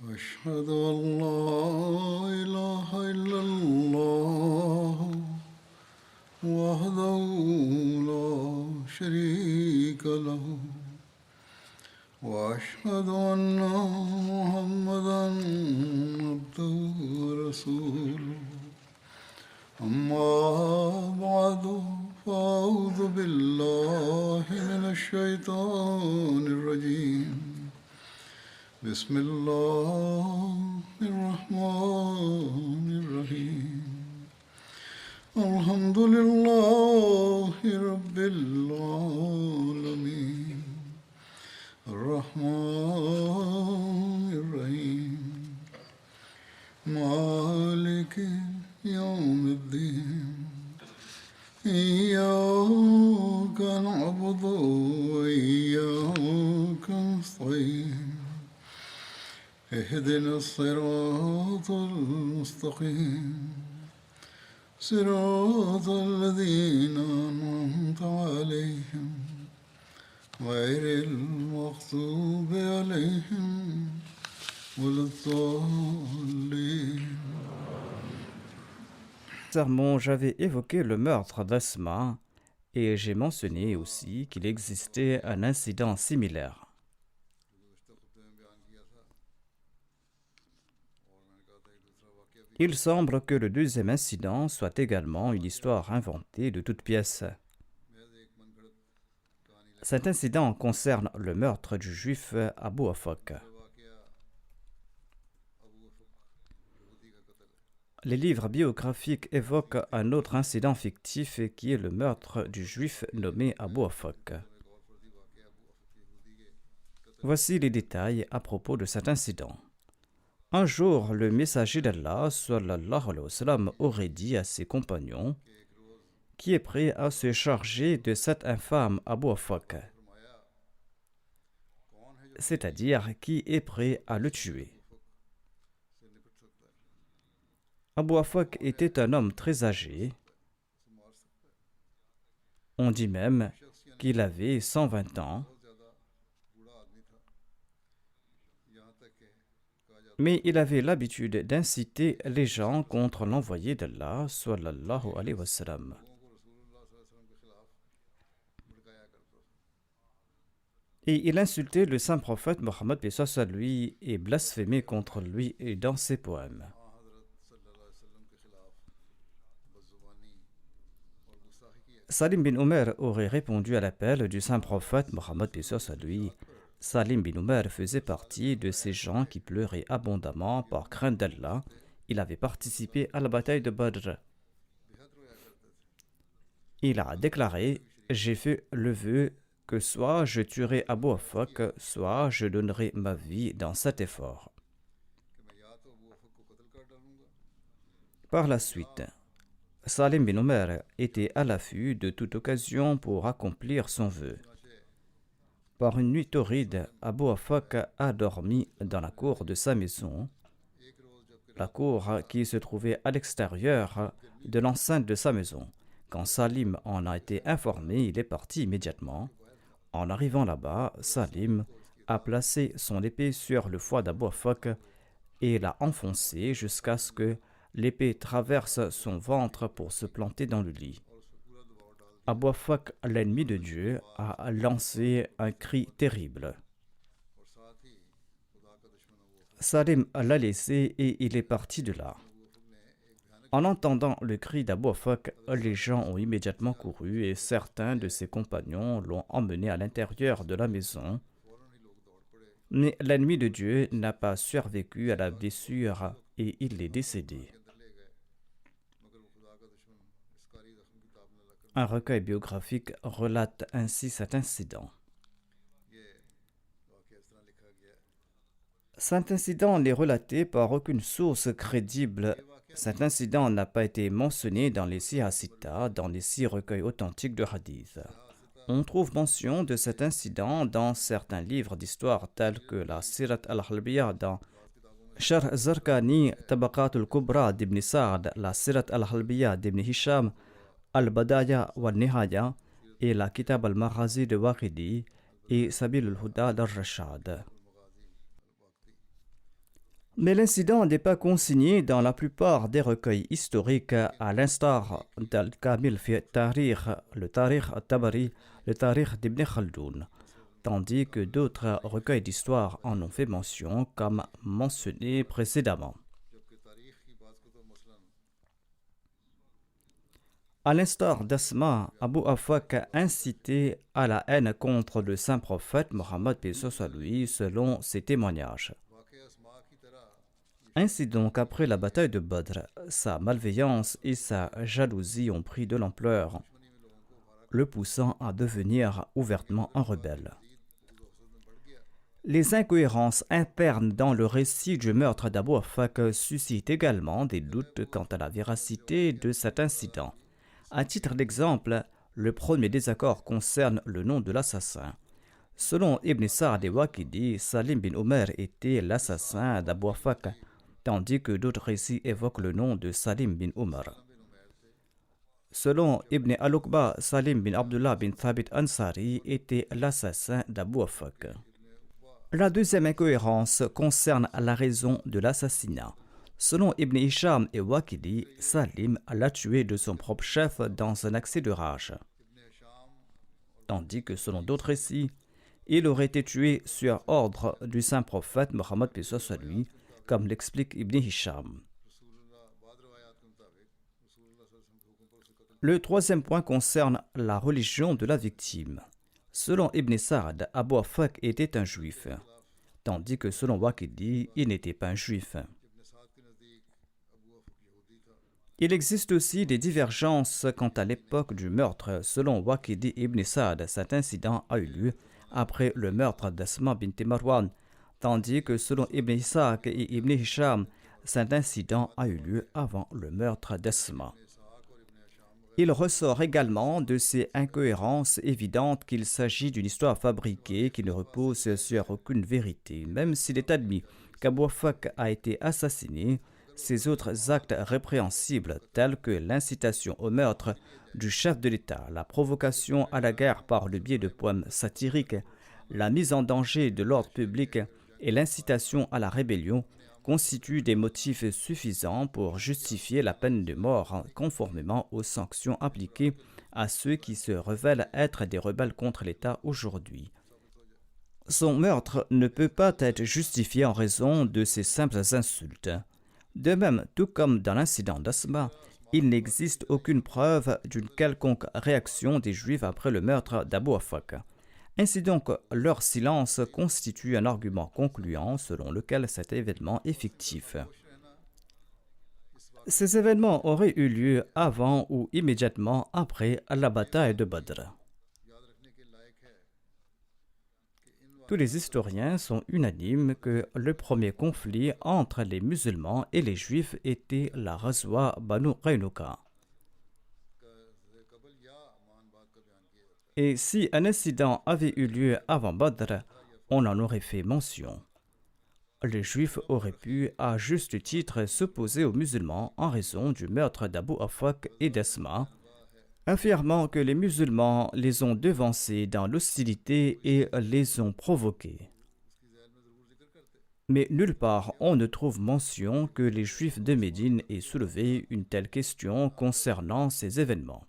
أشهد أن لا إله إلا الله وحده لا شريك له وأشهد أن محمدا عبده ورسوله أما بعد فأعوذ بالله من الشيطان الرجيم بسم الله الرحمن الرحيم الحمد لله رب العالمين الرحمن الرحيم مالك يوم الدين إياك نعبد وإياك نستعين اهدنا الصراط المستقيم صراط الذين أنعمت عليهم غير المغضوب عليهم ولا الضالين. Sermon, j'avais évoqué le meurtre d'Asma et j'ai mentionné aussi qu'il existait un incident similaire. Il semble que le deuxième incident soit également une histoire inventée de toutes pièces. Cet incident concerne le meurtre du juif Abu Afak. Les livres biographiques évoquent un autre incident fictif qui est le meurtre du juif nommé Abu Afak. Voici les détails à propos de cet incident. Un jour, le messager d'Allah sallallahu alayhi wa sallam, aurait dit à ses compagnons: qui est prêt à se charger de cet infâme Abu Afak, c'est-à-dire qui est prêt à le tuer. Abu Afak était un homme très âgé. On dit même qu'il avait 120 ans. Mais il avait l'habitude d'inciter les gens contre l'envoyé d'Allah sallallahu alayhi wa sallam. Et il insultait le saint prophète Mohammed paix soit sur lui et blasphémait contre lui dans ses poèmes. Salim bin Omer aurait répondu à l'appel du saint prophète Mohammed paix soit sur lui. Salim bin Omer faisait partie de ces gens qui pleuraient abondamment par crainte d'Allah. Il avait participé à la bataille de Badr. Il a déclaré: j'ai fait le vœu que soit je tuerai Abu Afak, soit je donnerai ma vie dans cet effort. Par la suite, Salim bin Omer était à l'affût de toute occasion pour accomplir son vœu. Par une nuit torride, Abu Afak a dormi dans la cour de sa maison, la cour qui se trouvait à l'extérieur de l'enceinte de sa maison. Quand Salim en a été informé, il est parti immédiatement. En arrivant là-bas, Salim a placé son épée sur le foie d'Abu Afak et l'a enfoncé jusqu'à ce que l'épée traverse son ventre pour se planter dans le lit. Abu Afak, l'ennemi de Dieu, a lancé un cri terrible. Salim l'a laissé et il est parti de là. En entendant le cri d'Abu Afak, les gens ont immédiatement couru et certains de ses compagnons l'ont emmené à l'intérieur de la maison. Mais l'ennemi de Dieu n'a pas survécu à la blessure et il est décédé. Un recueil biographique relate ainsi cet incident. Cet incident n'est relaté par aucune source crédible. Cet incident n'a pas été mentionné dans les Sihah, dans les 6 recueils authentiques de hadith. On trouve mention de cet incident dans certains livres d'histoire tels que la Sirat al-Halbiya dans Sharh Zarqani, Tabaqat al-Kubra d'Ibn Sa'd, la Sirat al-Halbiya d'Ibn Hisham, Al-Badaya wa Nihaya et la Kitab al-Maghazi de Waqidi et Sabil al-Huda d'Al-Rashad. Mais l'incident n'est pas consigné dans la plupart des recueils historiques, à l'instar d'Al-Kamil fi Tarikh, le Tarikh al-Tabari, le Tarikh d'Ibn Khaldoun, tandis que d'autres recueils d'histoire en ont fait mention, comme mentionné précédemment. À l'instar d'Asma, Abu Afak a incité à la haine contre le saint prophète Mohammed lui selon ses témoignages. Ainsi donc, après la bataille de Badr, sa malveillance et sa jalousie ont pris de l'ampleur, le poussant à devenir ouvertement un rebelle. Les incohérences internes dans le récit du meurtre d'Abu Afak suscitent également des doutes quant à la véracité de cet incident. À titre d'exemple, le premier désaccord concerne le nom de l'assassin. Selon Ibn Sa'd et Waqidi, Salim bin Omer était l'assassin d'Abu Afak, tandis que d'autres récits évoquent le nom de Salim bin Omar. Selon Ibn al-Uqba, Salim bin Abdullah bin Thabit Ansari était l'assassin d'Abu Afak. La deuxième incohérence concerne la raison de l'assassinat. Selon Ibn Hisham et Waqidi, Salim l'a tué de son propre chef dans un accès de rage. Tandis que selon d'autres récits, il aurait été tué sur ordre du saint prophète Mohammed lui, comme l'explique Ibn Hisham. Le troisième point concerne la religion de la victime. Selon Ibn Sa'd, Abu Afak était un juif, tandis que selon Waqidi, il n'était pas un juif. Il existe aussi des divergences quant à l'époque du meurtre. Selon Waqidi et Ibn Sa'd, cet incident a eu lieu après le meurtre d'Asma bint Marwan, tandis que selon Ibn Ishaq et Ibn Hisham, cet incident a eu lieu avant le meurtre d'Asma. Il ressort également de ces incohérences évidentes qu'il s'agit d'une histoire fabriquée qui ne repose sur aucune vérité. Même s'il est admis qu'Abu Afak a été assassiné, ces autres actes répréhensibles tels que l'incitation au meurtre du chef de l'État, la provocation à la guerre par le biais de poèmes satiriques, la mise en danger de l'ordre public et l'incitation à la rébellion constituent des motifs suffisants pour justifier la peine de mort conformément aux sanctions appliquées à ceux qui se révèlent être des rebelles contre l'État aujourd'hui. Son meurtre ne peut pas être justifié en raison de ces simples insultes. De même, tout comme dans l'incident d'Asma, il n'existe aucune preuve d'une quelconque réaction des Juifs après le meurtre d'Abu Afak. Ainsi donc, leur silence constitue un argument concluant selon lequel cet événement est fictif. Ces événements auraient eu lieu avant ou immédiatement après la bataille de Badr. Tous les historiens sont unanimes que le premier conflit entre les musulmans et les juifs était la Ghazwa Banu Qaynuqa. Et si un incident avait eu lieu avant Badr, on en aurait fait mention. Les juifs auraient pu, à juste titre, s'opposer aux musulmans en raison du meurtre d'Abu Afak et d'Asma, affirmant que les musulmans les ont devancés dans l'hostilité et les ont provoqués. Mais nulle part on ne trouve mention que les Juifs de Médine aient soulevé une telle question concernant ces événements.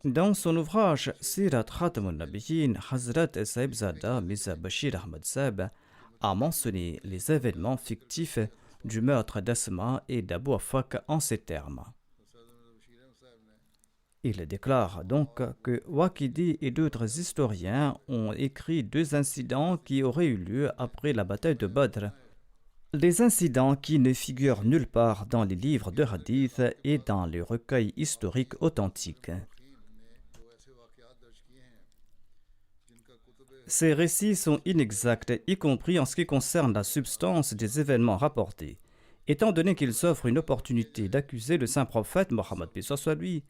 Dans son ouvrage Sirat Khatamun Nabiyyin, Hazrat Saibzada Mirza Bashir Ahmad Saib a mentionné les événements fictifs du meurtre d'Asma et d'Abu Afak en ces termes. Il déclare donc que Waqidi et d'autres historiens ont écrit deux incidents qui auraient eu lieu après la bataille de Badr. Des incidents qui ne figurent nulle part dans les livres de hadith et dans les recueils historiques authentiques. Ces récits sont inexacts, y compris en ce qui concerne la substance des événements rapportés. Étant donné qu'ils offrent une opportunité d'accuser le saint prophète Mohammed lui,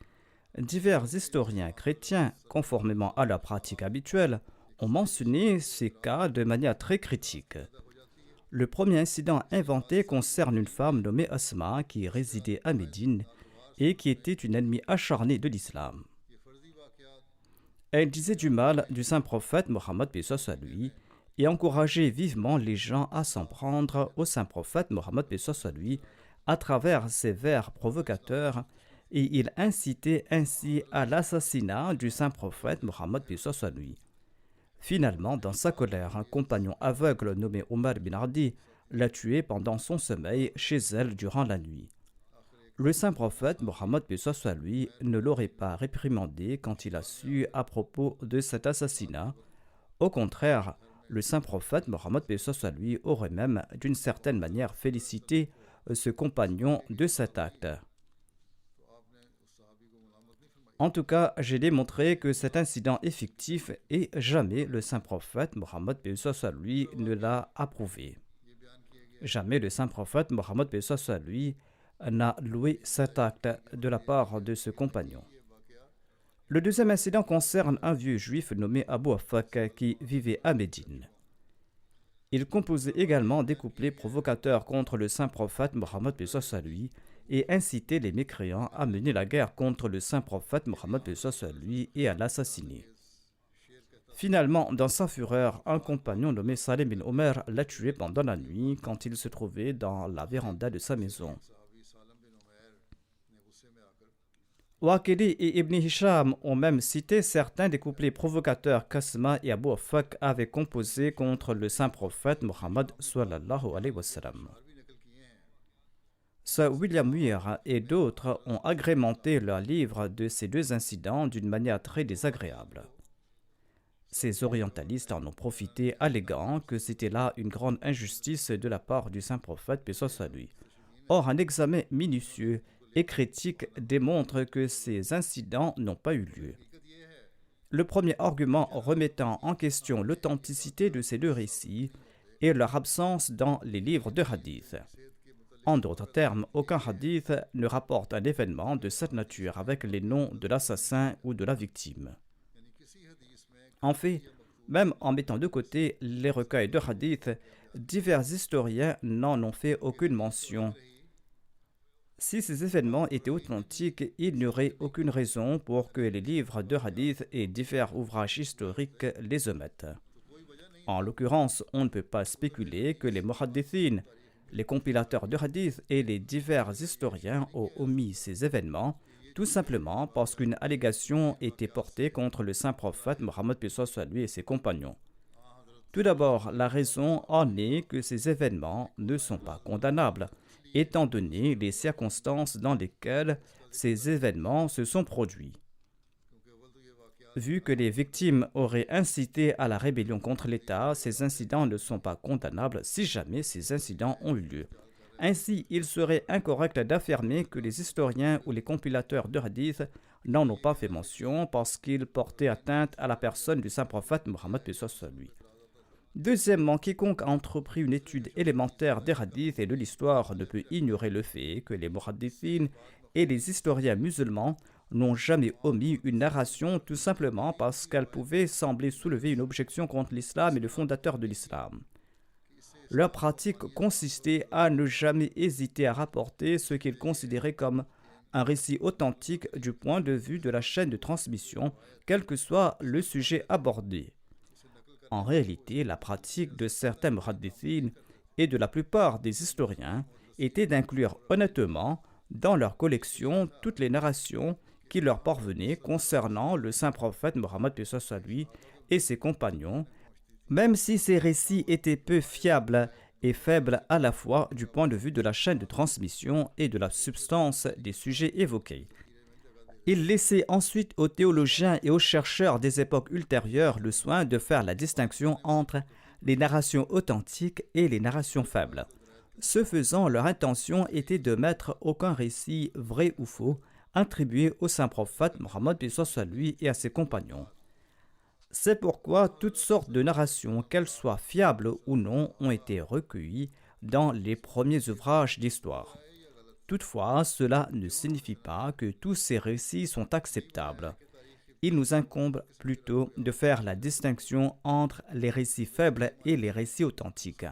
divers historiens chrétiens, conformément à leur pratique habituelle, ont mentionné ces cas de manière très critique. Le premier incident inventé concerne une femme nommée Asma qui résidait à Médine et qui était une ennemie acharnée de l'islam. Elle disait du mal du saint prophète Mohammed lui et encourageait vivement les gens à s'en prendre au saint prophète Mohammed paix soit sur lui à travers ses vers provocateurs, et il incitait ainsi à l'assassinat du saint prophète Mohammed paix soit sur lui. Finalement, dans sa colère, un compagnon aveugle nommé Omar bin Adi l'a tué pendant son sommeil chez elle durant la nuit. Le saint prophète Mohammed paix soit sur lui ne l'aurait pas réprimandé quand il a su à propos de cet assassinat. Au contraire, le saint prophète Mohammed paix soit sur lui aurait même d'une certaine manière félicité ce compagnon de cet acte. En tout cas, j'ai démontré que cet incident est fictif et jamais le saint prophète Mohammed paix soit sur lui ne l'a approuvé. Jamais le saint prophète Mohammed paix soit sur lui n'a loué cet acte de la part de ce compagnon. Le deuxième incident concerne un vieux juif nommé Abu Afak qui vivait à Médine. Il composait également des couplets provocateurs contre le saint prophète Mohammed paix soit sur lui et incitait les mécréants à mener la guerre contre le saint prophète Mohammed paix soit sur lui et à l'assassiner. Finalement, dans sa fureur, un compagnon nommé Salim bin Omer l'a tué pendant la nuit quand il se trouvait dans la véranda de sa maison. Waqidi et Ibn Hisham ont même cité certains des couplets provocateurs qu'Asma et Abu Afak avaient composés contre le saint prophète Mohammed sallallahu alayhi wa sallam. Sir William Muir et d'autres ont agrémenté leur livre de ces deux incidents d'une manière très désagréable. Ces orientalistes en ont profité, alléguant que c'était là une grande injustice de la part du saint prophète paix soit sur lui. Or, un examen minutieux et critique démontre que ces incidents n'ont pas eu lieu. Le premier argument remettant en question l'authenticité de ces deux récits est leur absence dans les livres de hadith. En d'autres termes, aucun hadith ne rapporte un événement de cette nature avec les noms de l'assassin ou de la victime. En fait, même en mettant de côté les recueils de hadith, divers historiens n'en ont fait aucune mention. Si ces événements étaient authentiques, il n'y aurait aucune raison pour que les livres de hadith et divers ouvrages historiques les omettent. En l'occurrence, on ne peut pas spéculer que les muhaddithin, les compilateurs de hadith et les divers historiens ont omis ces événements, tout simplement parce qu'une allégation était portée contre le saint prophète Mohammed paix soit sur lui et ses compagnons. Tout d'abord, la raison en est que ces événements ne sont pas condamnables, étant donné les circonstances dans lesquelles ces événements se sont produits. Vu que les victimes auraient incité à la rébellion contre l'État, ces incidents ne sont pas condamnables si jamais ces incidents ont eu lieu. Ainsi, il serait incorrect d'affirmer que les historiens ou les compilateurs de hadith n'en ont pas fait mention parce qu'ils portaient atteinte à la personne du saint prophète Mohammed paix soit sur lui. Deuxièmement, quiconque a entrepris une étude élémentaire des hadiths et de l'histoire ne peut ignorer le fait que les muhaddithines et les historiens musulmans n'ont jamais omis une narration tout simplement parce qu'elle pouvait sembler soulever une objection contre l'islam et le fondateur de l'islam. Leur pratique consistait à ne jamais hésiter à rapporter ce qu'ils considéraient comme un récit authentique du point de vue de la chaîne de transmission, quel que soit le sujet abordé. En réalité, la pratique de certains muhaddithines et de la plupart des historiens était d'inclure honnêtement dans leur collection toutes les narrations qui leur parvenaient concernant le saint prophète Mohammed paix soit sur lui et ses compagnons, même si ces récits étaient peu fiables et faibles à la fois du point de vue de la chaîne de transmission et de la substance des sujets évoqués. Il laissait ensuite aux théologiens et aux chercheurs des époques ultérieures le soin de faire la distinction entre les narrations authentiques et les narrations faibles. Ce faisant, leur intention était de mettre aucun récit vrai ou faux attribué au saint prophète Mohammed paix soit sur lui et à ses compagnons. C'est pourquoi toutes sortes de narrations, qu'elles soient fiables ou non, ont été recueillies dans les premiers ouvrages d'histoire. Toutefois, cela ne signifie pas que tous ces récits sont acceptables. Il nous incombe plutôt de faire la distinction entre les récits faibles et les récits authentiques.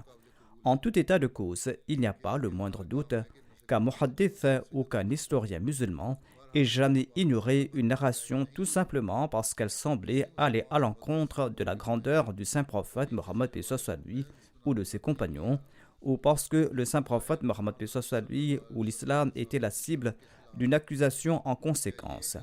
En tout état de cause, il n'y a pas le moindre doute qu'un muhaddith ou qu'un historien musulman et jamais ignorer une narration tout simplement parce qu'elle semblait aller à l'encontre de la grandeur du saint prophète Mohammed paix soit lui ou de ses compagnons, ou parce que le saint prophète Mohammed paix soit lui ou l'islam était la cible d'une accusation en conséquence.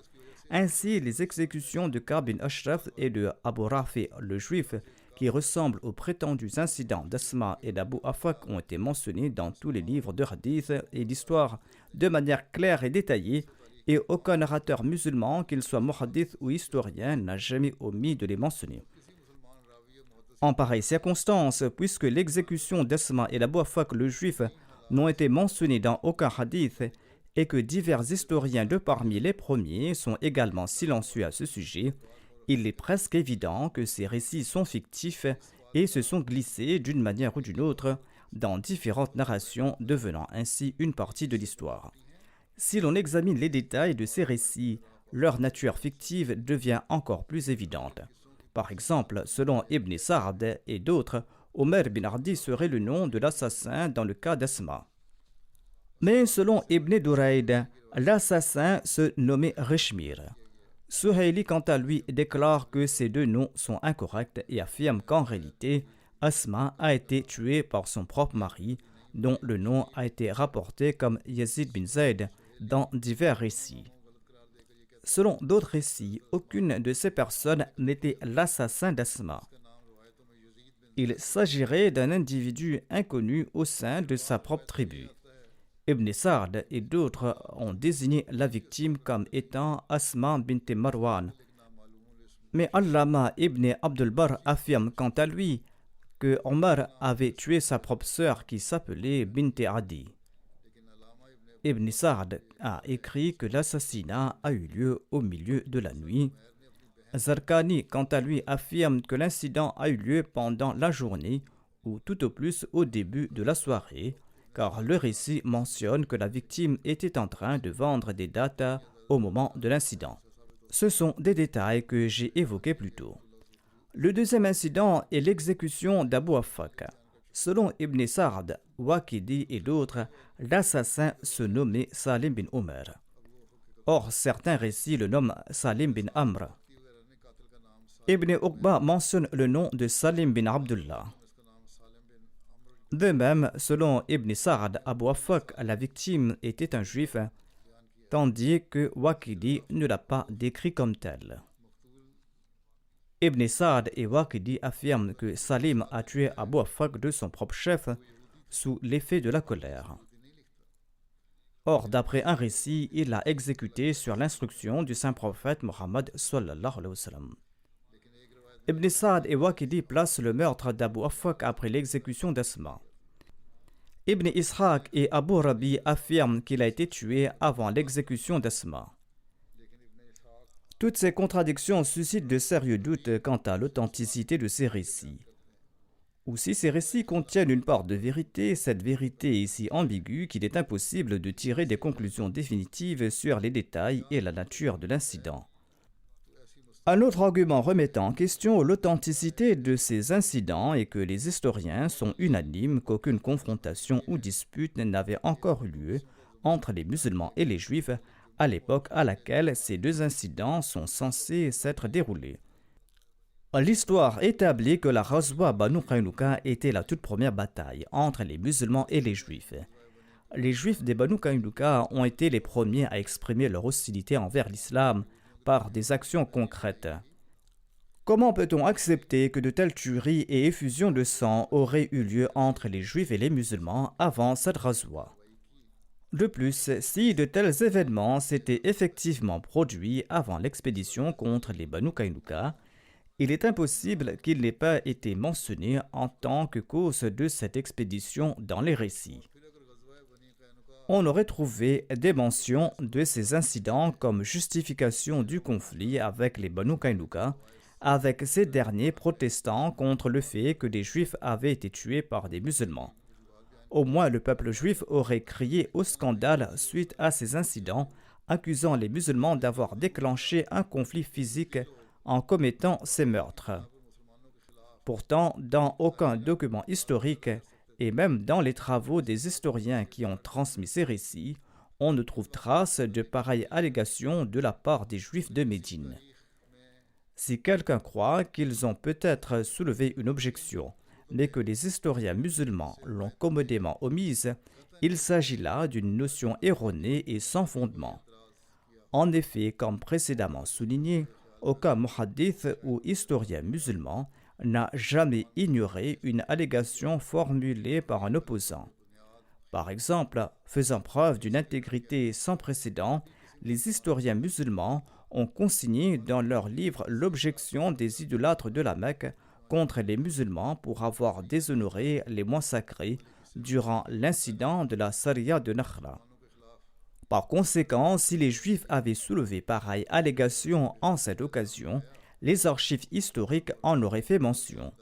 Ainsi, les exécutions de Ka'b bin Ashraf et de Abu Rafi le juif, qui ressemblent aux prétendus incidents d'Asma et d'Abu Afak, ont été mentionnées dans tous les livres de hadith et d'histoire de manière claire et détaillée, et aucun narrateur musulman, qu'il soit muhaddith ou historien, n'a jamais omis de les mentionner. En pareille circonstance, puisque l'exécution d'Asma et d'Abu Afak le juif n'ont été mentionnées dans aucun hadith, et que divers historiens de parmi les premiers sont également silencieux à ce sujet, il est presque évident que ces récits sont fictifs et se sont glissés d'une manière ou d'une autre dans différentes narrations, devenant ainsi une partie de l'histoire. Si l'on examine les détails de ces récits, leur nature fictive devient encore plus évidente. Par exemple, selon Ibn Sa'd et d'autres, Omer bin Ardi serait le nom de l'assassin dans le cas d'Asma. Mais selon Ibn Durayd, l'assassin se nommait Rishmir. Suhayli, quant à lui, déclare que ces deux noms sont incorrects et affirme qu'en réalité, Asma a été tuée par son propre mari, dont le nom a été rapporté comme Yazid bin Zayd dans divers récits. Selon d'autres récits, aucune de ces personnes n'était l'assassin d'Asma. Il s'agirait d'un individu inconnu au sein de sa propre tribu. Ibn Sa'd et d'autres ont désigné la victime comme étant Asma bint Marwan. Mais Allama ibn Abdul Barr affirme quant à lui que Omar avait tué sa propre sœur qui s'appelait Bint Adi. Ibn Sa'd a écrit que l'assassinat a eu lieu au milieu de la nuit. Zarqani, quant à lui, affirme que l'incident a eu lieu pendant la journée ou tout au plus au début de la soirée, car le récit mentionne que la victime était en train de vendre des dattes au moment de l'incident. Ce sont des détails que j'ai évoqués plus tôt. Le deuxième incident est l'exécution d'Abu Afak. Selon Ibn Sa'd, Waqidi et d'autres, l'assassin se nommait Salim bin Omer. Or, certains récits le nomment Salim bin Amr. Ibn Uqba mentionne le nom de Salim bin Abdullah. De même, selon Ibn Sa'd, Abu Afak, la victime, était un juif, tandis que Waqidi ne l'a pas décrit comme tel. Ibn Sa'd et Waqidi affirment que Salim a tué Abu Afak de son propre chef sous l'effet de la colère. Or, d'après un récit, il l'a exécuté sur l'instruction du saint prophète Mohammed sallallahu alayhi wa sallam. Ibn Sa'd et Waqidi placent le meurtre d'Abu Afak après l'exécution d'Asma. Ibn Ishaq et Abu Rabi affirment qu'il a été tué avant l'exécution d'Asma. Toutes ces contradictions suscitent de sérieux doutes quant à l'authenticité de ces récits. Ou si ces récits contiennent une part de vérité, cette vérité est si ambiguë qu'il est impossible de tirer des conclusions définitives sur les détails et la nature de l'incident. Un autre argument remettant en question l'authenticité de ces incidents est que les historiens sont unanimes qu'aucune confrontation ou dispute n'avait encore eu lieu entre les musulmans et les juifs à l'époque à laquelle ces deux incidents sont censés s'être déroulés. L'histoire établit que la Ghazwa Banu Qaynuqa était la toute première bataille entre les musulmans et les juifs. Les juifs des Banu Qaynuqa ont été les premiers à exprimer leur hostilité envers l'islam par des actions concrètes. Comment peut-on accepter que de telles tueries et effusions de sang auraient eu lieu entre les juifs et les musulmans avant cette Ghazwa? De plus, si de tels événements s'étaient effectivement produits avant l'expédition contre les Banu Qaynuqa, il est impossible qu'il n'ait pas été mentionné en tant que cause de cette expédition dans les récits. On aurait trouvé des mentions de ces incidents comme justification du conflit avec les Banu Qaynuqa, avec ces derniers protestant contre le fait que des Juifs avaient été tués par des musulmans. Au moins le peuple juif aurait crié au scandale suite à ces incidents, accusant les musulmans d'avoir déclenché un conflit physique en commettant ces meurtres. Pourtant, dans aucun document historique, et même dans les travaux des historiens qui ont transmis ces récits, on ne trouve trace de pareilles allégations de la part des Juifs de Médine. Si quelqu'un croit qu'ils ont peut-être soulevé une objection, mais que les historiens musulmans l'ont commodément omise, il s'agit là d'une notion erronée et sans fondement. En effet, comme précédemment souligné, aucun muhaddith ou historien musulman n'a jamais ignoré une allégation formulée par un opposant. Par exemple, faisant preuve d'une intégrité sans précédent, les historiens musulmans ont consigné dans leurs livres l'objection des idolâtres de la Mecque contre les musulmans pour avoir déshonoré les mois sacrés durant l'incident de la Sariya de Nakhla. Par conséquent, si les Juifs avaient soulevé pareille allégation en cette occasion, les archives historiques en auraient fait mention.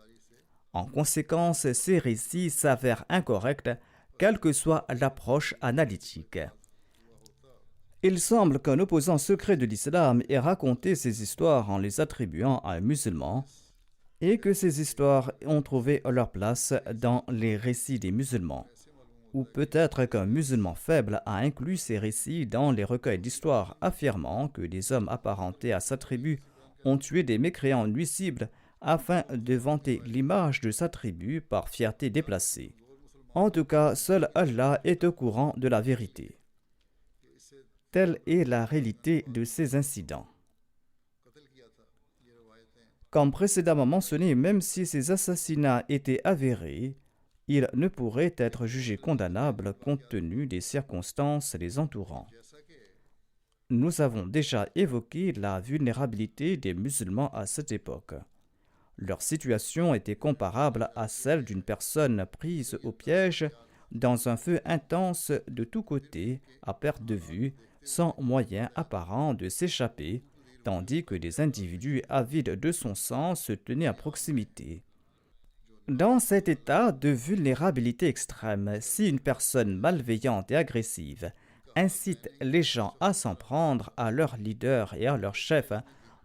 En conséquence, ces récits s'avèrent incorrects, quelle que soit l'approche analytique. Il semble qu'un opposant secret de l'islam ait raconté ces histoires en les attribuant à un musulman, et que ces histoires ont trouvé leur place dans les récits des musulmans. Ou peut-être qu'un musulman faible a inclus ces récits dans les recueils d'histoires affirmant que des hommes apparentés à sa tribu ont tué des mécréants nuisibles afin de vanter l'image de sa tribu par fierté déplacée. En tout cas, seul Allah est au courant de la vérité. Telle est la réalité de ces incidents. Comme précédemment mentionné, même si ces assassinats étaient avérés, ils ne pourraient être jugés condamnables compte tenu des circonstances les entourant. Nous avons déjà évoqué la vulnérabilité des musulmans à cette époque. Leur situation était comparable à celle d'une personne prise au piège dans un feu intense de tous côtés, à perte de vue, sans moyen apparent de s'échapper, tandis que des individus avides de son sang se tenaient à proximité. Dans cet état de vulnérabilité extrême, si une personne malveillante et agressive incite les gens à s'en prendre à leur leader et à leur chef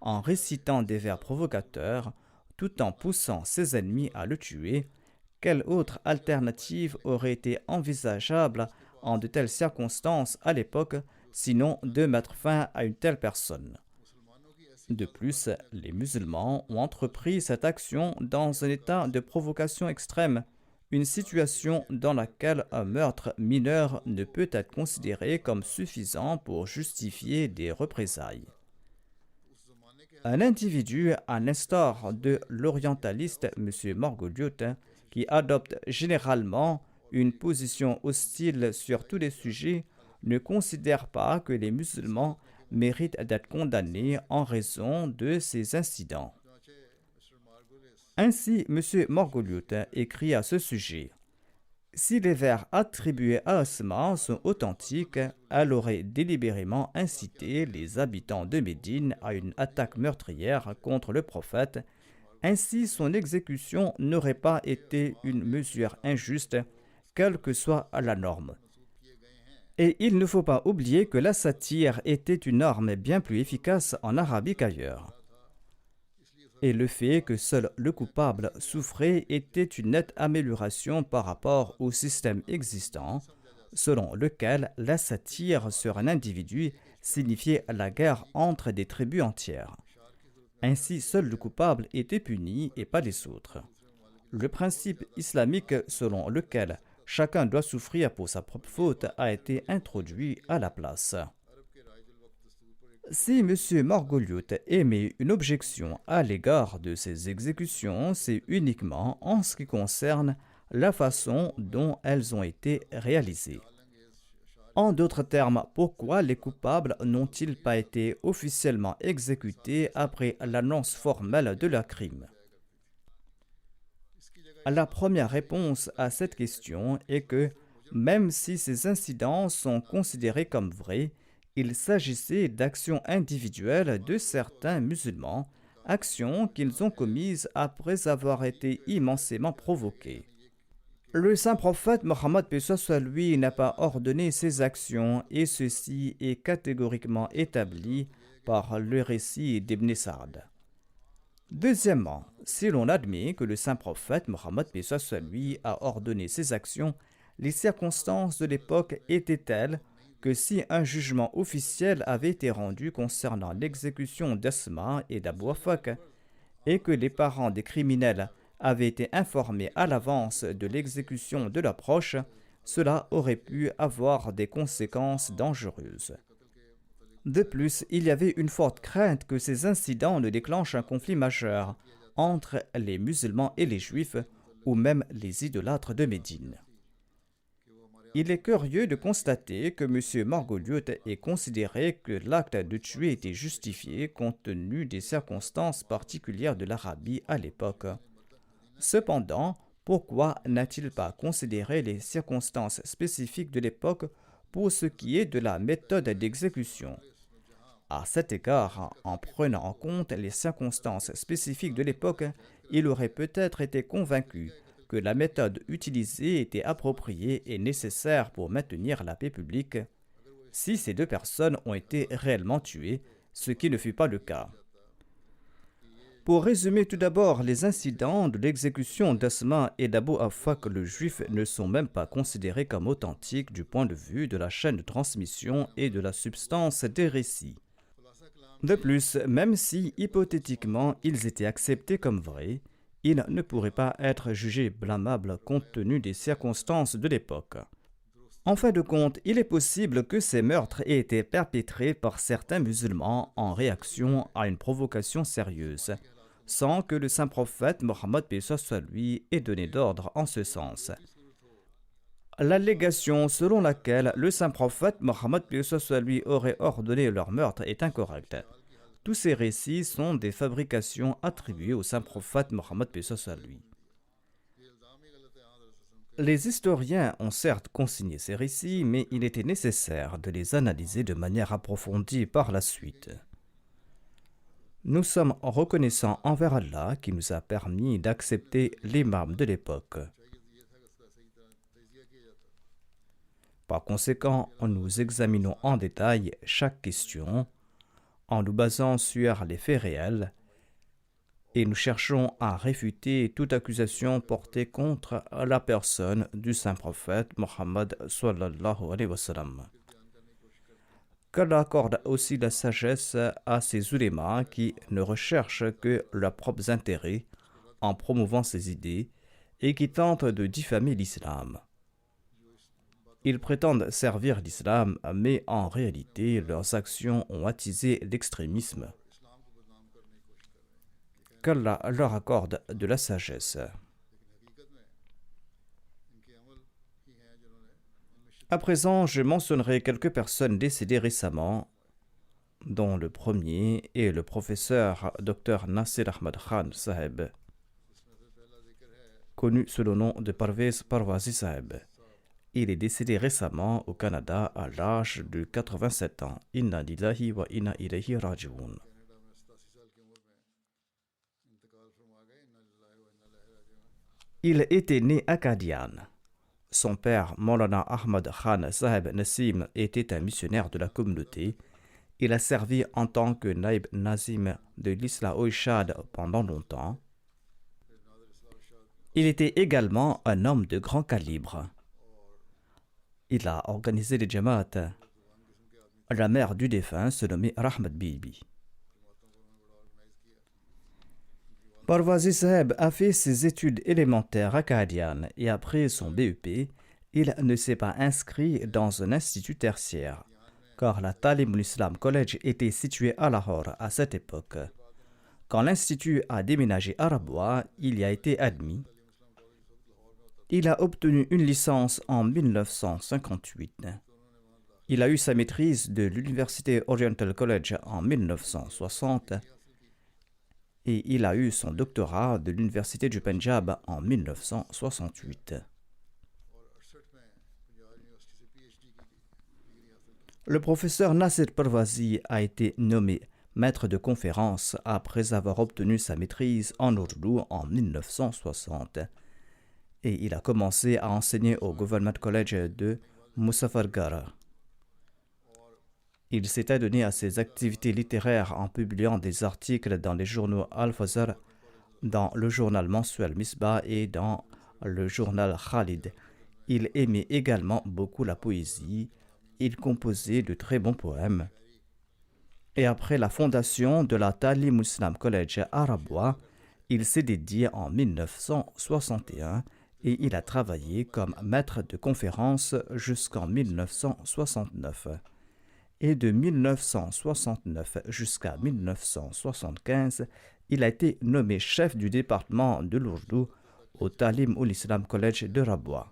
en récitant des vers provocateurs, tout en poussant ses ennemis à le tuer, quelle autre alternative aurait été envisageable en de telles circonstances à l'époque, sinon de mettre fin à une telle personne? De plus, les musulmans ont entrepris cette action dans un état de provocation extrême, une situation dans laquelle un meurtre mineur ne peut être considéré comme suffisant pour justifier des représailles. Un individu, à l'instar de l'orientaliste M. Margoliouth, qui adopte généralement une position hostile sur tous les sujets, ne considère pas que les musulmans méritent d'être condamnés en raison de ces incidents. Ainsi, M. Margoliouth écrit à ce sujet: « Si les vers attribués à Asma sont authentiques, elle aurait délibérément incité les habitants de Médine à une attaque meurtrière contre le prophète. Ainsi, son exécution n'aurait pas été une mesure injuste, quelle que soit la norme. Et il ne faut pas oublier que la satire était une arme bien plus efficace en Arabie qu'ailleurs. Et le fait que seul le coupable souffrait était une nette amélioration par rapport au système existant, selon lequel la satire sur un individu signifiait la guerre entre des tribus entières. Ainsi, seul le coupable était puni et pas les autres. Le principe islamique selon lequel chacun doit souffrir pour sa propre faute a été introduit à la place. Si M. Margoliouth émet une objection à l'égard de ces exécutions, c'est uniquement en ce qui concerne la façon dont elles ont été réalisées. En d'autres termes, pourquoi les coupables n'ont-ils pas été officiellement exécutés après l'annonce formelle de leur crime? La première réponse à cette question est que, même si ces incidents sont considérés comme vrais, il s'agissait d'actions individuelles de certains musulmans, actions qu'ils ont commises après avoir été immensément provoqués. Le saint prophète Mohammed paix soit lui n'a pas ordonné ces actions et ceci est catégoriquement établi par le récit d'Ibn Sa'd. Deuxièmement, si l'on admet que le saint prophète Mohammed paix soit lui a ordonné ces actions, les circonstances de l'époque étaient telles que si un jugement officiel avait été rendu concernant l'exécution d'Asma et d'Abou Afak et que les parents des criminels avaient été informés à l'avance de l'exécution de leurs proches, cela aurait pu avoir des conséquences dangereuses. De plus, il y avait une forte crainte que ces incidents ne déclenchent un conflit majeur entre les musulmans et les juifs, ou même les idolâtres de Médine. Il est curieux de constater que M. Margoliouth ait considéré que l'acte de tuer était justifié compte tenu des circonstances particulières de l'Arabie à l'époque. Cependant, pourquoi n'a-t-il pas considéré les circonstances spécifiques de l'époque pour ce qui est de la méthode d'exécution? À cet égard, en prenant en compte les circonstances spécifiques de l'époque, il aurait peut-être été convaincu que la méthode utilisée était appropriée et nécessaire pour maintenir la paix publique, si ces deux personnes ont été réellement tuées, ce qui ne fut pas le cas. Pour résumer tout d'abord, les incidents de l'exécution d'Asma et d'Abou Afak le juif ne sont même pas considérés comme authentiques du point de vue de la chaîne de transmission et de la substance des récits. De plus, même si hypothétiquement ils étaient acceptés comme vrais, ils ne pourraient pas être jugés blâmables compte tenu des circonstances de l'époque. En fin de compte, il est possible que ces meurtres aient été perpétrés par certains musulmans en réaction à une provocation sérieuse, sans que le saint prophète Mohammed paix soit lui ait donné d'ordre en ce sens. L'allégation selon laquelle le saint prophète Mohammed paix soit lui aurait ordonné leur meurtre est incorrecte. Tous ces récits sont des fabrications attribuées au saint prophète Mohammed paix soit lui. Les historiens ont certes consigné ces récits, mais il était nécessaire de les analyser de manière approfondie par la suite. Nous sommes reconnaissants envers Allah qui nous a permis d'accepter l'imam de l'époque. Par conséquent, nous examinons en détail chaque question en nous basant sur les faits réels et nous cherchons à réfuter toute accusation portée contre la personne du saint prophète Mohammed sallallahu alayhi wa sallam. Qu'Allah accorde aussi la sagesse à ces ulémas qui ne recherchent que leurs propres intérêts en promouvant ces idées et qui tentent de diffamer l'islam. Ils prétendent servir l'islam, mais en réalité, leurs actions ont attisé l'extrémisme. Qu'Allah leur accorde de la sagesse. À présent, je mentionnerai quelques personnes décédées récemment, dont le premier est le professeur Dr Nasir Ahmad Khan Saheb, connu sous le nom de Parvez Parwazi Saheb. Il est décédé récemment au Canada à l'âge de 87 ans. Inna lillahi wa inna ilayhi raji'un. Il était né à Qadian. Son père, Maulana Ahmad Khan Saheb Nassim, était un missionnaire de la communauté. Il a servi en tant que Naïb Nazim de l'Isla Oishad pendant longtemps. Il était également un homme de grand calibre. Il a organisé les Jamaat. La mère du défunt se nommait Rahmat Bibi. Parwazi Saheb a fait ses études élémentaires à Qadian et après son BEP, il ne s'est pas inscrit dans un institut tertiaire, car la Talim Islam College était située à Lahore à cette époque. Quand l'institut a déménagé à Rabwa, il y a été admis. Il a obtenu une licence en 1958. Il a eu sa maîtrise de l'Université Oriental College en 1960 et il a eu son doctorat de l'Université du Punjab en 1968. Le professeur Nasir Parwazi a été nommé maître de conférence après avoir obtenu sa maîtrise en Urdu en 1960. Et il a commencé à enseigner au Government College de Muzaffargarh. Il s'est adonné à ses activités littéraires en publiant des articles dans les journaux Al-Fazr, dans le journal mensuel Misbah et dans le journal Khalid. Il aimait également beaucoup la poésie il composait de très bons poèmes. Et après la fondation de la Talim Islam College à Rabwa, il s'est dédié en 1961 et il a travaillé comme maître de conférence jusqu'en 1969. Et de 1969 jusqu'à 1975, il a été nommé chef du département de l'Ourdou au Talim Islam College de Rabwa.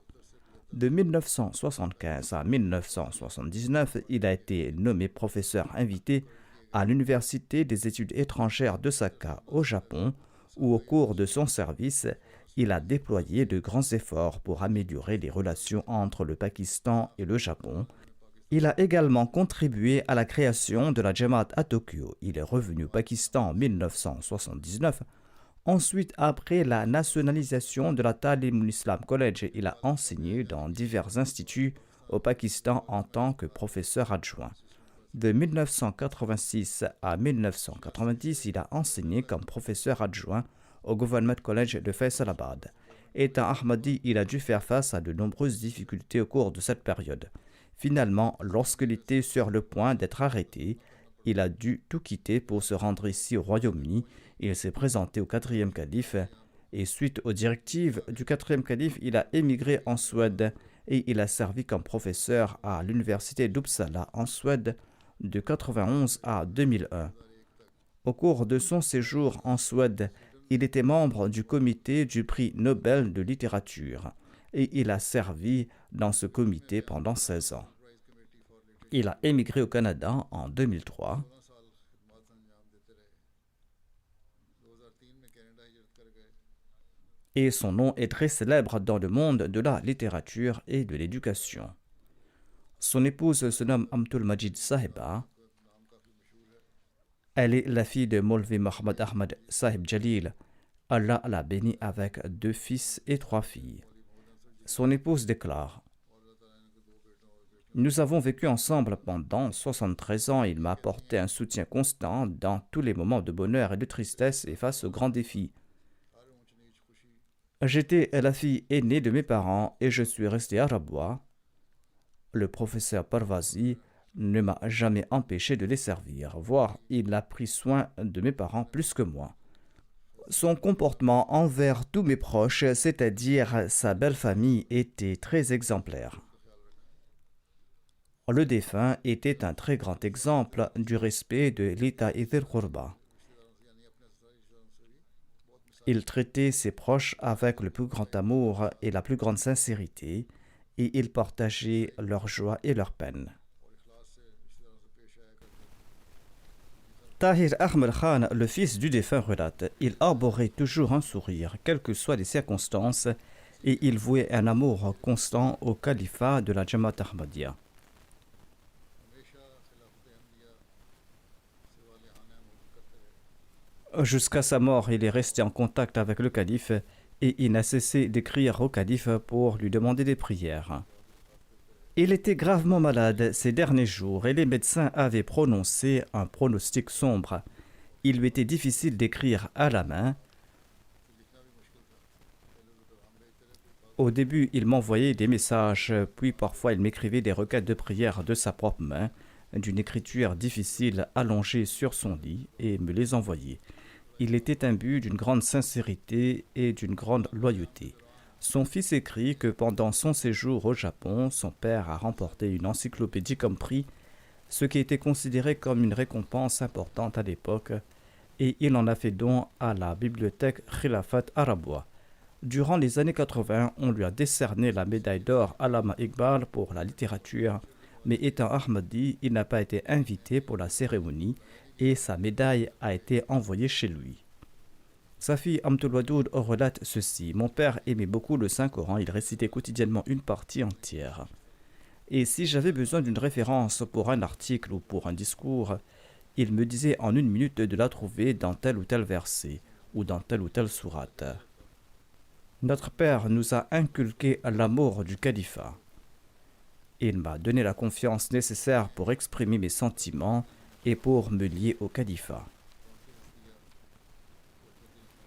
De 1975 à 1979, il a été nommé professeur invité à l'Université des études étrangères de Saka au Japon, où au cours de son service, il a déployé de grands efforts pour améliorer les relations entre le Pakistan et le Japon. Il a également contribué à la création de la Jamaat à Tokyo. Il est revenu au Pakistan en 1979. Ensuite, après la nationalisation de la Talim Islam College, il a enseigné dans divers instituts au Pakistan en tant que professeur adjoint. De 1986 à 1990, il a enseigné comme professeur adjoint au Government College de Faisalabad. Étant Ahmadi, il a dû faire face à de nombreuses difficultés au cours de cette période. Finalement, lorsqu'il était sur le point d'être arrêté, il a dû tout quitter pour se rendre ici au Royaume-Uni. Il s'est présenté au 4e calife et suite aux directives du 4e calife, il a émigré en Suède et il a servi comme professeur à l'université d'Uppsala en Suède de 1991 à 2001. Au cours de son séjour en Suède, il était membre du comité du prix Nobel de littérature et il a servi dans ce comité pendant 16 ans. Il a émigré au Canada en 2003. Et son nom est très célèbre dans le monde de la littérature et de l'éducation. Son épouse se nomme Amtul Majid Sahiba. Elle est la fille de Maulvi Mohammad Ahmad Sahib Jalil. Allah l'a bénie avec 2 fils et 3 filles. Son épouse déclare: Nous avons vécu ensemble pendant 73 ans. Il m'a apporté un soutien constant dans tous les moments de bonheur et de tristesse et face aux grands défis. J'étais la fille aînée de mes parents et je suis resté à Rabwa. Le professeur Parvazi ne m'a jamais empêché de les servir, voire il a pris soin de mes parents plus que moi. Son comportement envers tous mes proches, c'est-à-dire sa belle famille, était très exemplaire. Le défunt était un très grand exemple du respect de l'Ita Idil Khurba. Il traitait ses proches avec le plus grand amour et la plus grande sincérité, et il partageait leur joie et leur peine. Tahir Ahmed Khan, le fils du défunt, relate: Il arborait toujours un sourire, quelles que soient les circonstances, et il vouait un amour constant au califat de la Jamaat Ahmadiyya. Jusqu'à sa mort, il est resté en contact avec le calife et il n'a cessé d'écrire au calife pour lui demander des prières. Il était gravement malade ces derniers jours et les médecins avaient prononcé un pronostic sombre. Il lui était difficile d'écrire à la main. Au début, il m'envoyait des messages, puis parfois il m'écrivait des requêtes de prière de sa propre main, d'une écriture difficile allongée sur son lit, et me les envoyait. Il était imbu d'une grande sincérité et d'une grande loyauté. Son fils écrit que pendant son séjour au Japon, son père a remporté une encyclopédie comme prix, ce qui était considéré comme une récompense importante à l'époque, et il en a fait don à la bibliothèque Khilafat à Rabwa. Durant les années 80, on lui a décerné la médaille d'or Allama Iqbal pour la littérature, mais étant Ahmadi, il n'a pas été invité pour la cérémonie et sa médaille a été envoyée chez lui. Sa fille Amtul Wadoud relate ceci: Mon père aimait beaucoup le Saint-Coran, il récitait quotidiennement une partie entière. Et si j'avais besoin d'une référence pour un article ou pour un discours, il me disait en 1 minute de la trouver dans tel ou tel verset ou dans telle ou telle sourate. Notre père nous a inculqué l'amour du califat. Il m'a donné la confiance nécessaire pour exprimer mes sentiments et pour me lier au califat.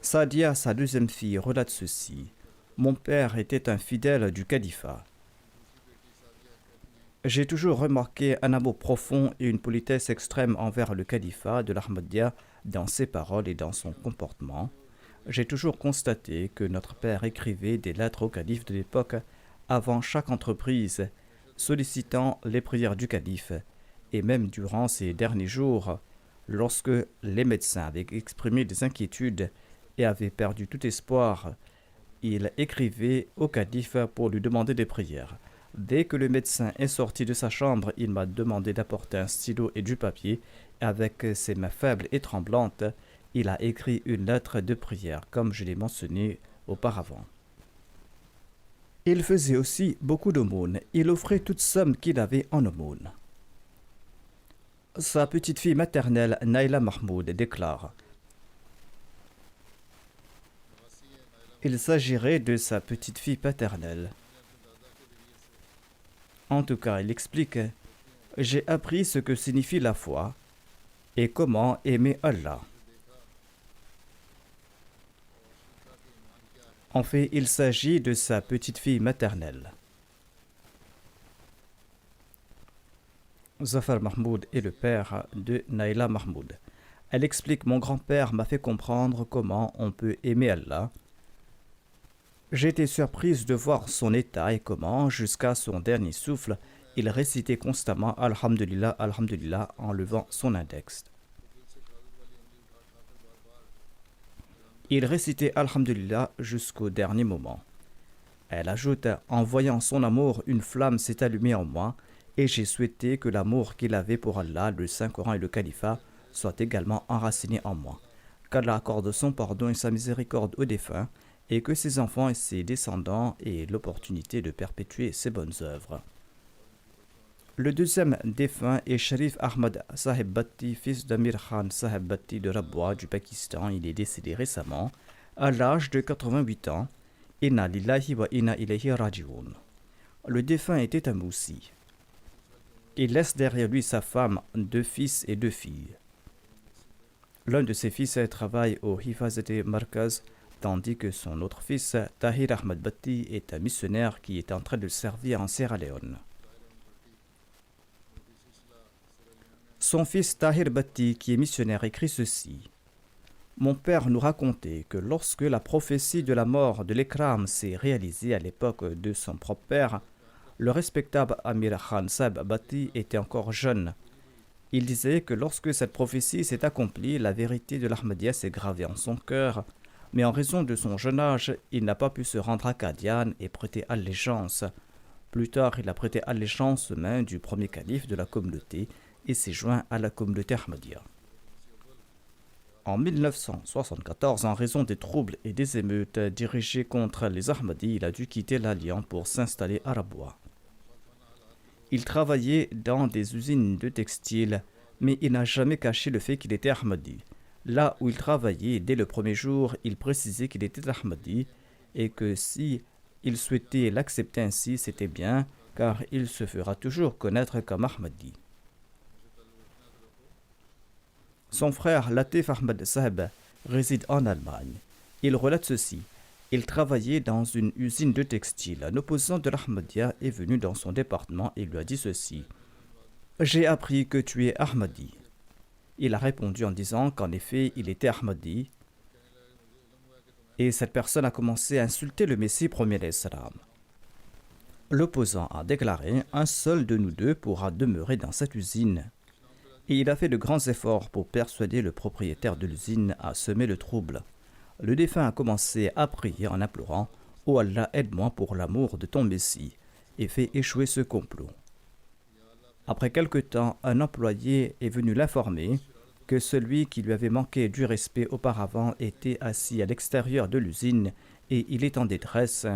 Sadia, sa 2e fille, relate ceci: Mon père était un fidèle du califat. J'ai toujours remarqué un amour profond et une politesse extrême envers le califat de l'Ahmadiyya dans ses paroles et dans son comportement. J'ai toujours constaté que notre père écrivait des lettres au calife de l'époque avant chaque entreprise, sollicitant les prières du calife, et même durant ces derniers jours, lorsque les médecins avaient exprimé des inquiétudes et avaient perdu tout espoir, il écrivait au calife pour lui demander des prières. Dès que le médecin est sorti de sa chambre, il m'a demandé d'apporter un stylo et du papier. Avec ses mains faibles et tremblantes, il a écrit une lettre de prière, comme je l'ai mentionné auparavant. Il faisait aussi beaucoup d'aumônes. Il offrait toute somme qu'il avait en aumône. Sa petite fille maternelle, Naila Mahmoud, déclare: il s'agirait de sa petite fille paternelle. En tout cas, il explique: j'ai appris ce que signifie la foi et comment aimer Allah. En fait, il s'agit de sa petite fille maternelle. Zafar Mahmoud est le père de Naila Mahmoud. Elle explique: mon grand-père m'a fait comprendre comment on peut aimer Allah. J'ai été surprise de voir son état et comment, jusqu'à son dernier souffle, il récitait constamment Alhamdulillah, Alhamdulillah en levant son index. Il récitait Alhamdulillah jusqu'au dernier moment. Elle ajoute: en voyant son amour, une flamme s'est allumée en moi et j'ai souhaité que l'amour qu'il avait pour Allah, le Saint-Coran et le califat soit également enraciné en moi. Qu'Allah accorde son pardon et sa miséricorde aux défunts et que ses enfants et ses descendants aient l'opportunité de perpétuer ses bonnes œuvres. Le deuxième défunt est Sharif Ahmad Sahib Bhatti, fils d'Amir Khan Sahib Bhatti de Rabwa du Pakistan. Il est décédé récemment, à l'âge de 88 ans. Inna lillahi wa inna ilayhi raji'un. Le défunt était un moussi. Il laisse derrière lui sa femme, 2 fils et 2 filles. L'un de ses fils travaille au Hifazat Markaz, tandis que son autre fils, Tahir Ahmad Bhatti, est un missionnaire qui est en train de servir en Sierra Leone. Son fils Tahir Bhatti, qui est missionnaire, écrit ceci: mon père nous racontait que lorsque la prophétie de la mort de l'Ikram s'est réalisée à l'époque de son propre père, le respectable Amir Khan Sahib Bhatti était encore jeune. Il disait que lorsque cette prophétie s'est accomplie, la vérité de l'Ahmadiyya s'est gravée en son cœur, mais en raison de son jeune âge, il n'a pas pu se rendre à Qadian et prêter allégeance. Plus tard, il a prêté allégeance aux mains du premier calife de la communauté et s'est joint à la communauté Ahmadiyya. En 1974, en raison des troubles et des émeutes dirigées contre les Ahmadis, il a dû quitter l'Alliance pour s'installer à Rabwa. Il travaillait dans des usines de textiles, mais il n'a jamais caché le fait qu'il était Ahmadi. Là où il travaillait, dès le premier jour, il précisait qu'il était Ahmadi et que si il souhaitait l'accepter ainsi, c'était bien, car il se fera toujours connaître comme Ahmadi. Son frère Latif Ahmad Sahib réside en Allemagne. Il relate ceci: il travaillait dans une usine de textile. Un opposant de l'Ahmadiyya est venu dans son département et lui a dit ceci: j'ai appris que tu es Ahmadi. Il a répondu en disant qu'en effet il était Ahmadi. Et cette personne a commencé à insulter le Messie premier d'Islam. L'opposant a déclaré: un seul de nous deux pourra demeurer dans cette usine. Et il a fait de grands efforts pour persuader le propriétaire de l'usine à semer le trouble. Le défunt a commencé à prier en implorant: oh Allah, aide-moi pour l'amour de ton Messie, et fais échouer ce complot. Après quelque temps, un employé est venu l'informer que celui qui lui avait manqué du respect auparavant était assis à l'extérieur de l'usine et il est en détresse.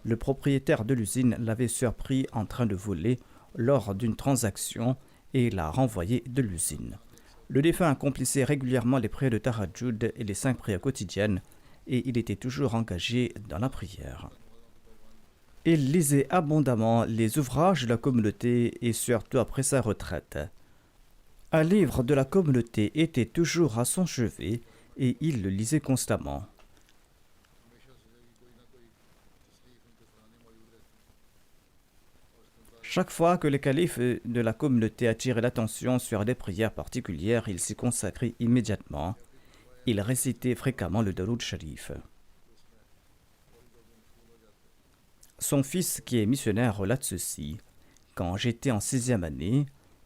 Le propriétaire de l'usine l'avait surpris en train de voler lors d'une transaction et l'a renvoyé de l'usine. Le défunt accomplissait régulièrement les prières de Tahajjud et les 5 prières quotidiennes et il était toujours engagé dans la prière. Il lisait abondamment les ouvrages de la communauté et surtout après sa retraite. Un livre de la communauté était toujours à son chevet et il le lisait constamment. Chaque fois que le calife de la communauté attirait l'attention sur des prières particulières, il s'y consacrait immédiatement. Il récitait fréquemment le Daroud Sharif. Son fils, qui est missionnaire, relate ceci. Quand j'étais en 6e année,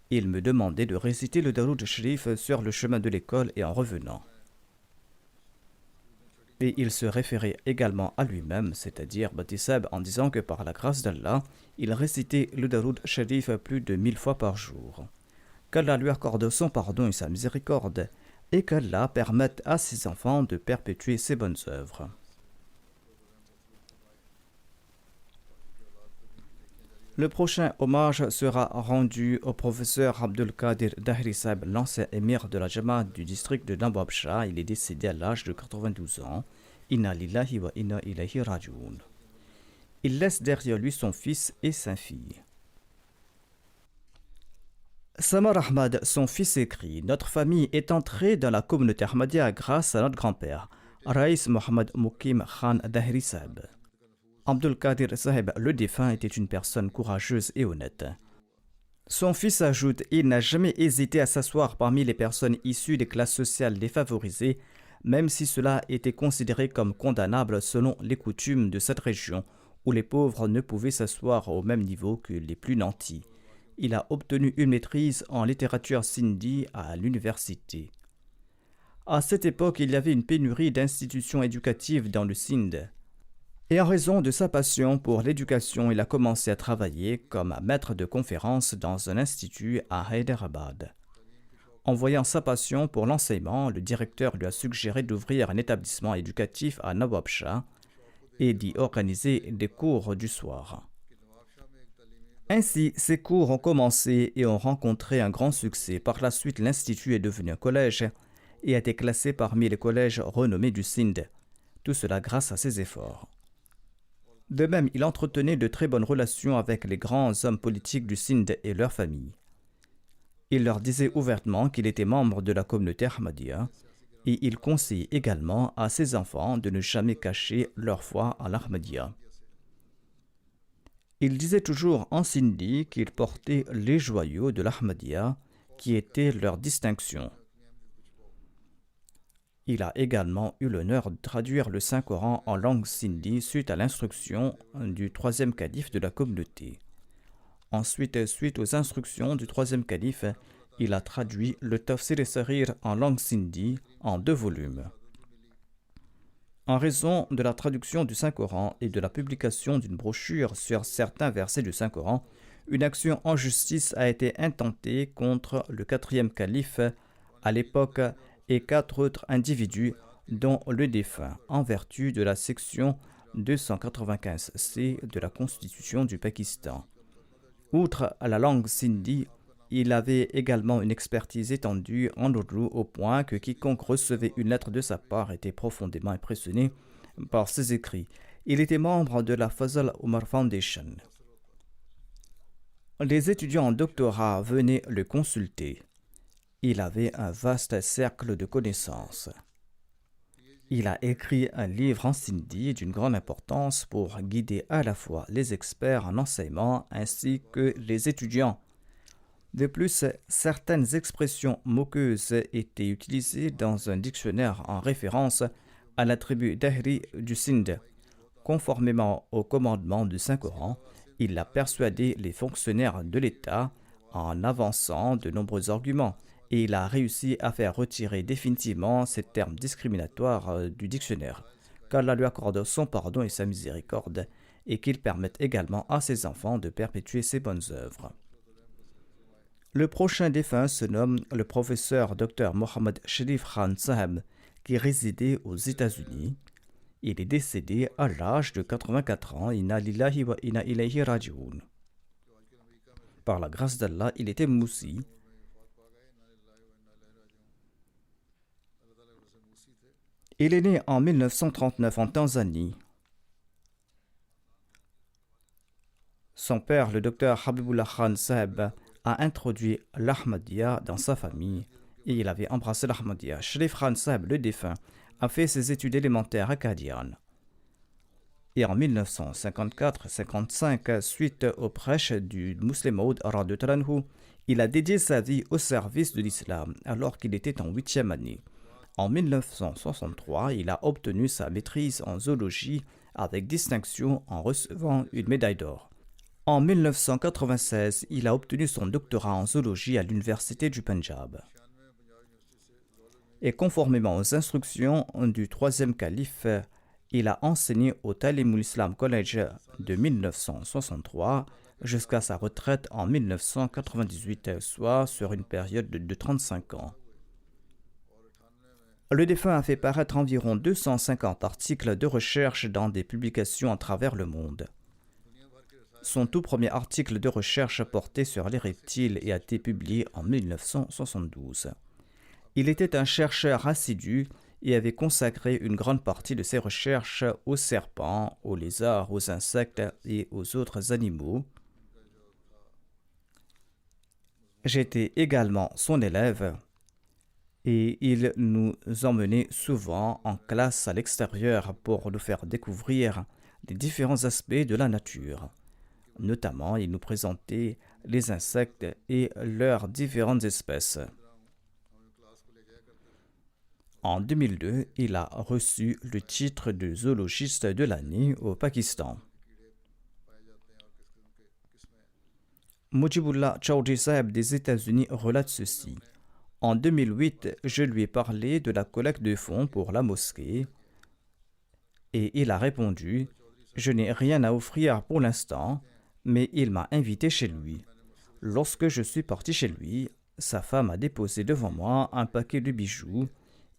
il me demandait de réciter le Daroud Sharif sur le chemin de l'école et en revenant. Et il se référait également à lui-même, c'est-à-dire Batisab, en disant que par la grâce d'Allah, il récitait le Daroud Sharif plus de 1000 fois par jour. Qu'Allah lui accorde son pardon et sa miséricorde, et qu'Allah permette à ses enfants de perpétuer ses bonnes œuvres. Le prochain hommage sera rendu au professeur Abdul Qadir Dahri Sahib, l'ancien émir de la Jamaat du district de Nawab Shah. Il est décédé à l'âge de 92 ans. Inna lillahi wa inna ilayhi raji'un. Il laisse derrière lui son fils et sa fille. Samar Ahmad, son fils, écrit: Notre famille est entrée dans la communauté Ahmadiyya grâce à notre grand-père, Raïs Mohammad Mukim Khan Dahri Sahib. Abdul Qadir Sahib, le défunt, était une personne courageuse et honnête. Son fils ajoute: Il n'a jamais hésité à s'asseoir parmi les personnes issues des classes sociales défavorisées, même si cela était considéré comme condamnable selon les coutumes de cette région, où les pauvres ne pouvaient s'asseoir au même niveau que les plus nantis. Il a obtenu une maîtrise en littérature sindhi à l'université. À cette époque, il y avait une pénurie d'institutions éducatives dans le Sindh. Et en raison de sa passion pour l'éducation, il a commencé à travailler comme maître de conférences dans un institut à Hyderabad. En voyant sa passion pour l'enseignement, le directeur lui a suggéré d'ouvrir un établissement éducatif à Nawab Shah et d'y organiser des cours du soir. Ainsi, ces cours ont commencé et ont rencontré un grand succès. Par la suite, l'institut est devenu un collège et a été classé parmi les collèges renommés du Sindh. Tout cela grâce à ses efforts. De même, il entretenait de très bonnes relations avec les grands hommes politiques du Sindh et leurs familles. Il leur disait ouvertement qu'il était membre de la communauté Ahmadiyya et il conseillait également à ses enfants de ne jamais cacher leur foi à l'Ahmadiyya. Il disait toujours en sindhi qu'ils portaient les joyaux de l'Ahmadiyya qui étaient leur distinction. Il a également eu l'honneur de traduire le Saint-Coran en langue sindhi suite à l'instruction du troisième calife de la communauté. Ensuite, suite aux instructions du troisième calife, il a traduit le Tafsir Saghir en langue sindhi en 2 volumes. En raison de la traduction du Saint-Coran et de la publication d'une brochure sur certains versets du Saint-Coran, une action en justice a été intentée contre le 4e calife à l'époque et 4 autres individus, dont le défunt, en vertu de la section 295C de la Constitution du Pakistan. Outre à la langue sindhi, il avait également une expertise étendue en ourdou au point que quiconque recevait une lettre de sa part était profondément impressionné par ses écrits. Il était membre de la Fazal Umar Foundation. Les étudiants en doctorat venaient le consulter. Il avait un vaste cercle de connaissances. Il a écrit un livre en sindhi d'une grande importance pour guider à la fois les experts en enseignement ainsi que les étudiants. De plus, certaines expressions moqueuses étaient utilisées dans un dictionnaire en référence à la tribu Dahri du Sindh. Conformément au commandement du Saint-Coran, il a persuadé les fonctionnaires de l'État en avançant de nombreux arguments. Et il a réussi à faire retirer définitivement ces termes discriminatoires du dictionnaire, qu'Allah lui accorde son pardon et sa miséricorde, et qu'il permette également à ses enfants de perpétuer ses bonnes œuvres. Le prochain défunt se nomme le professeur Dr Mohammad Sharif Khan Sahib, qui résidait aux États-Unis. Il est décédé à l'âge de 84 ans. Inna lillahi wa inna ilayhi raji'un. Par la grâce d'Allah, il était moussi. Il est né en 1939 en Tanzanie. Son père, le docteur Habibullah Khan Sahib, a introduit l'Ahmadiyya dans sa famille et il avait embrassé l'Ahmadiyya. Sharif Khan Sahib, le défunt, a fait ses études élémentaires à Qadian. Et en 1954-55, suite aux prêches du Muslim Maud radhiyallahu anhu, il a dédié sa vie au service de l'islam alors qu'il était en 8e année. En 1963, il a obtenu sa maîtrise en zoologie avec distinction en recevant une médaille d'or. En 1996, il a obtenu son doctorat en zoologie à l'université du Punjab. Et conformément aux instructions du troisième calife, il a enseigné au Talimul Islam College de 1963 jusqu'à sa retraite en 1998, soit sur une période de 35 ans. Le défunt a fait paraître environ 250 articles de recherche dans des publications à travers le monde. Son tout premier article de recherche portait sur les reptiles et a été publié en 1972. Il était un chercheur assidu et avait consacré une grande partie de ses recherches aux serpents, aux lézards, aux insectes et aux autres animaux. J'étais également son élève et il nous emmenait souvent en classe à l'extérieur pour nous faire découvrir les différents aspects de la nature. Notamment, il nous présentait les insectes et leurs différentes espèces. En 2002, il a reçu le titre de zoologiste de l'année au Pakistan. Mujibullah Chaudhry Saheb des États-Unis relate ceci. En 2008, je lui ai parlé de la collecte de fonds pour la mosquée et il a répondu « Je n'ai rien à offrir pour l'instant, mais il m'a invité chez lui. Lorsque je suis parti chez lui, sa femme a déposé devant moi un paquet de bijoux,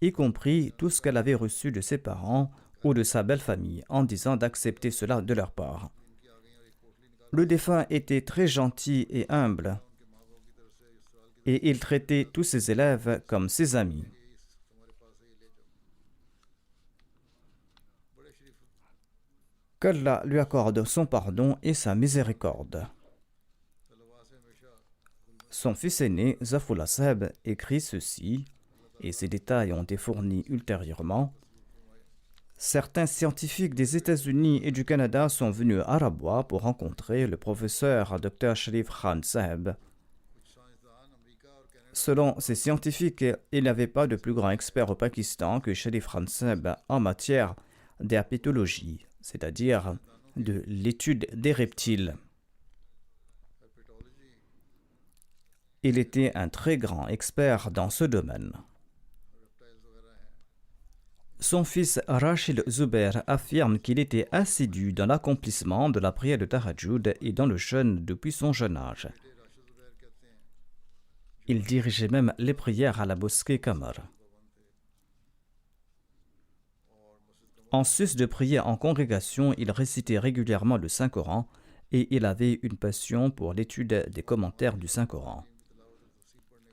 y compris tout ce qu'elle avait reçu de ses parents ou de sa belle famille, en disant d'accepter cela de leur part. Le défunt était très gentil et humble, et il traitait tous ses élèves comme ses amis. Qu'Allah lui accorde son pardon et sa miséricorde. Son fils aîné, Zafullah Saheb, écrit ceci, et ces détails ont été fournis ultérieurement. Certains scientifiques des États-Unis et du Canada sont venus à Rabwa pour rencontrer le professeur Dr. Sharif Khan Saheb. Selon ces scientifiques, il n'y avait pas de plus grand expert au Pakistan que Sharif Khan Saheb en matière d'herpétologie, c'est-à-dire de l'étude des reptiles. Il était un très grand expert dans ce domaine. Son fils Rachid Zubair affirme qu'il était assidu dans l'accomplissement de la prière de Tahajjud et dans le jeûne depuis son jeune âge. Il dirigeait même les prières à la mosquée Qamar. En sus de prier en congrégation, il récitait régulièrement le Saint-Coran et il avait une passion pour l'étude des commentaires du Saint-Coran.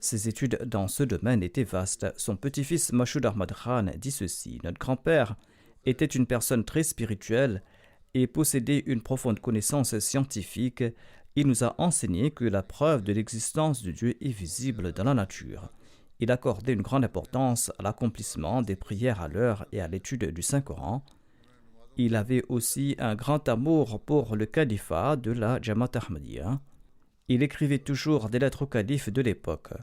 Ses études dans ce domaine étaient vastes. Son petit-fils Mashoud Ahmad Khan dit ceci. Notre grand-père était une personne très spirituelle et possédait une profonde connaissance scientifique. Il nous a enseigné que la preuve de l'existence de Dieu est visible dans la nature. Il accordait une grande importance à l'accomplissement des prières à l'heure et à l'étude du Saint-Coran. Il avait aussi un grand amour pour le califat de la Jamaat Ahmadiyya. Il écrivait toujours des lettres au calife de l'époque.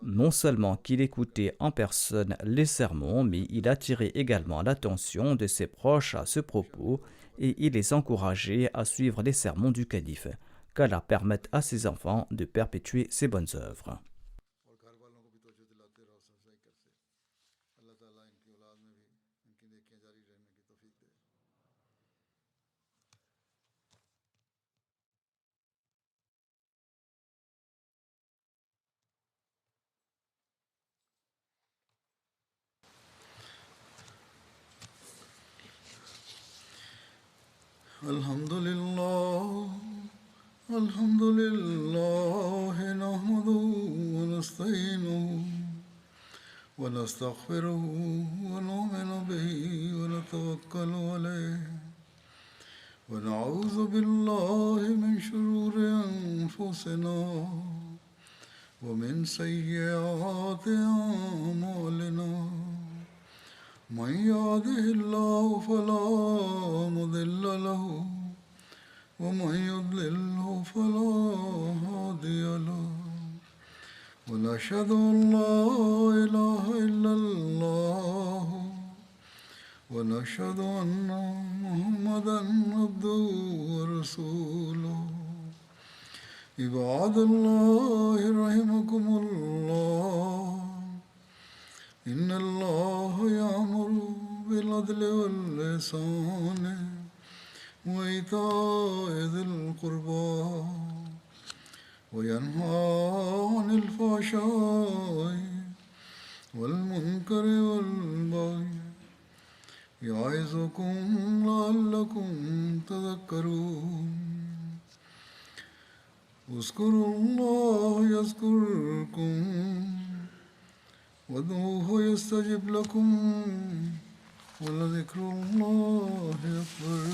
Non seulement qu'il écoutait en personne les sermons, mais il attirait également l'attention de ses proches à ce propos et il les encourageait à suivre les sermons du calife, qu'Allah permette à ses enfants de perpétuer ses bonnes œuvres. Alhamdulillah, alhamdulillah, nahmaduhu wa nasta'inuhu wa nastaghfiruhu wa nu'minu bihi wa natawakkalu alayhi wa na'udhu billahi min shururi anfusina wa min sayyiati a'malina. من يهده الله فلا مضل له ومن يضلله فلا هادي له ونشهد أن لا إله إلا الله ونشهد أن محمدا عبده ورسوله عباد الله رحمكم الله إن الله يأمر بالعدل والإحسان وإيتاء ذي القربى وينهى عن الفحشاء والمنكر والبغي يعظكم لعلكم تذكرون اذكروا الله يذكركم وادعوه يستجب لكم ولذكر الله أكبر